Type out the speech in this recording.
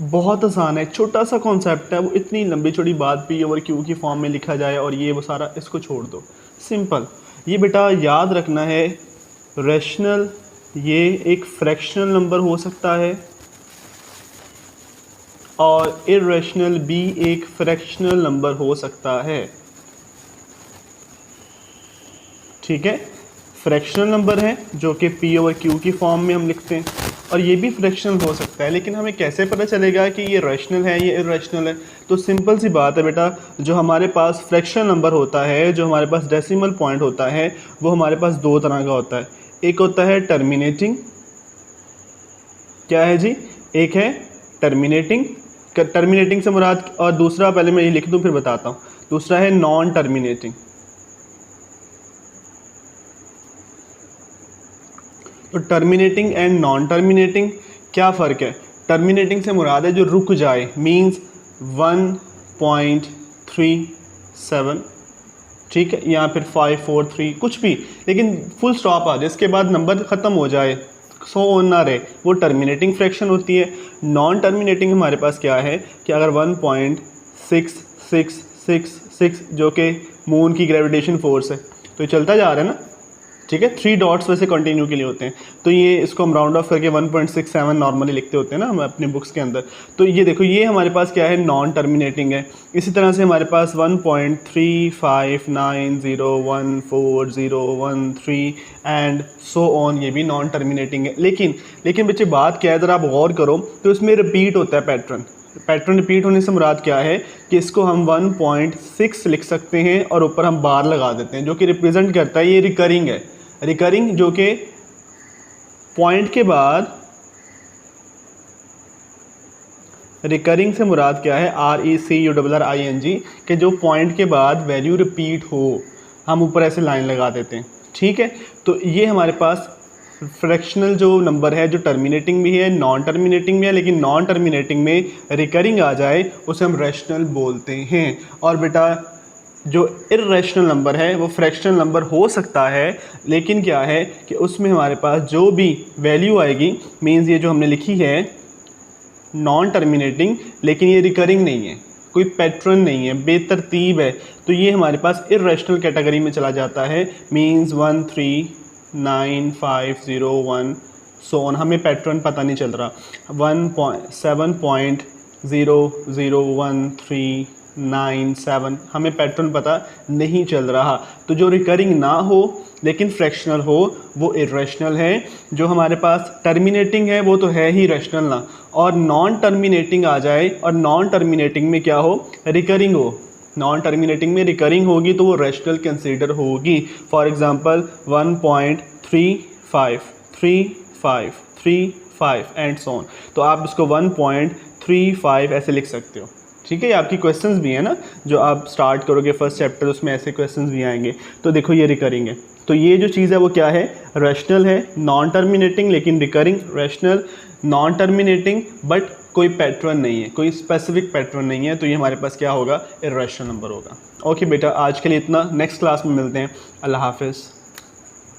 बहुत आसान है, छोटा सा कॉन्सेप्ट है, वो इतनी लंबी चौड़ी बात पी ओवर क्यू की फॉर्म में लिखा जाए और ये वो सारा, इसको छोड़ दो, सिंपल। ये बेटा याद रखना है, रैशनल ये एक फ्रैक्शनल नंबर हो सकता है और इर्रेशनल भी एक फ्रैक्शनल नंबर हो सकता है। ठीक है, फ्रैक्शनल नंबर है जो कि पी ओवर क्यू की फॉर्म में हम लिखते हैं, और ये भी फ्रैक्शनल हो सकता है। लेकिन हमें कैसे पता चलेगा कि ये रैशनल है या इर्रेशनल है? तो सिंपल सी बात है बेटा, जो हमारे पास फ्रैक्शनल नंबर होता है, जो हमारे पास डेसिमल पॉइंट होता है, वो हमारे पास दो तरह का होता है। एक होता है टर्मिनेटिंग, क्या है जी? एक है टर्मिनेटिंग, टर्मिनेटिंग से मुराद, और दूसरा पहले मैं ये लिख दूँ फिर बताता हूँ, दूसरा है नॉन टर्मिनेटिंग। तो टर्मिनेटिंग एंड नॉन टर्मिनेटिंग क्या फ़र्क है? टर्मिनेटिंग से मुराद है जो रुक जाए, मींस 1.37, ठीक है, या फिर 543 कुछ भी, लेकिन फुल स्टॉप आ जाए, इसके बाद नंबर ख़त्म हो जाए, सो ऑन ना रहे, वो टर्मिनेटिंग फ्रैक्शन होती है। नॉन टर्मिनेटिंग हमारे पास क्या है कि अगर 1.6666 जो कि मून की ग्रेविटेशन फोर्स है, तो ये चलता जा रहा है ना, ठीक है, 3 डॉट्स वैसे कंटिन्यू के लिए होते हैं, तो ये इसको हम राउंड ऑफ करके 1.67 नॉर्मली लिखते होते हैं ना हम अपने बुक्स के अंदर। तो ये देखो, ये हमारे पास क्या है, नॉन टर्मिनेटिंग है। इसी तरह से हमारे पास 1.35901401 एंड सो ऑन, ये भी नॉन टर्मिनेटिंग है। लेकिन बच्चे बात क्या है, अगर आप गौर करो तो इसमें रिपीट होता है पैटर्न। पैटर्न रिपीट होने से मुराद क्या है कि इसको हम 1.6 लिख सकते हैं और ऊपर हम बार लगा देते हैं, जो कि रिप्रेजेंट करता है ये रिकरिंग है। रिकरिंग जो कि पॉइंट के बाद, रिकरिंग से मुराद क्या है, RECURRING, कि जो पॉइंट के बाद वैल्यू रिपीट हो, हम ऊपर ऐसे लाइन लगा देते हैं। ठीक है, तो ये हमारे पास फ्रैक्शनल जो नंबर है, जो टर्मिनेटिंग भी है, नॉन टर्मिनेटिंग भी है, लेकिन नॉन टर्मिनेटिंग में रिकरिंग आ जाए उसे हम रैशनल बोलते हैं। और बेटा जो इर्रेशनल नंबर है वो फ्रैक्शनल नंबर हो सकता है, लेकिन क्या है कि उसमें हमारे पास जो भी वैल्यू आएगी, मींस ये जो हमने लिखी है नॉन टर्मिनेटिंग, लेकिन ये रिकरिंग नहीं है, कोई पैटर्न नहीं है, बेतरतीब है, तो ये हमारे पास इर्रेशनल कैटेगरी में चला जाता है। मींस 1395001 सो ऑन, हमें पैटर्न पता नहीं चल रहा, 1.7.00139 हमें पैटर्न पता नहीं चल रहा। तो जो रिकरिंग ना हो लेकिन फ्रैक्शनल हो वो इर्रेशनल है। जो हमारे पास टर्मिनेटिंग है वो तो है ही रैशनल ना, और नॉन टर्मिनेटिंग आ जाए और नॉन टर्मिनेटिंग में क्या हो, रिकरिंग हो, नॉन टर्मिनेटिंग में रिकरिंग होगी तो वो रैशनल कंसीडर होगी। For example 1.353535 and so on, तो आप इसको 1.35 ऐसे लिख सकते हो। ठीक है, ये आपकी क्वेश्चंस भी है ना, जो आप स्टार्ट करोगे फर्स्ट चैप्टर, उसमें ऐसे क्वेश्चंस भी आएंगे। तो देखो ये रिकरिंग है, तो ये जो चीज़ है वो क्या है, रैशनल है, नॉन टर्मिनेटिंग लेकिन recurring, rational non terminating but कोई पैटर्न नहीं है, कोई स्पेसिफिक पैटर्न नहीं है, तो ये हमारे पास क्या होगा, इर्रेशनल नंबर होगा। ओके बेटा, आज के लिए इतना, नेक्स्ट क्लास में मिलते हैं। अल्लाह हाफिज़।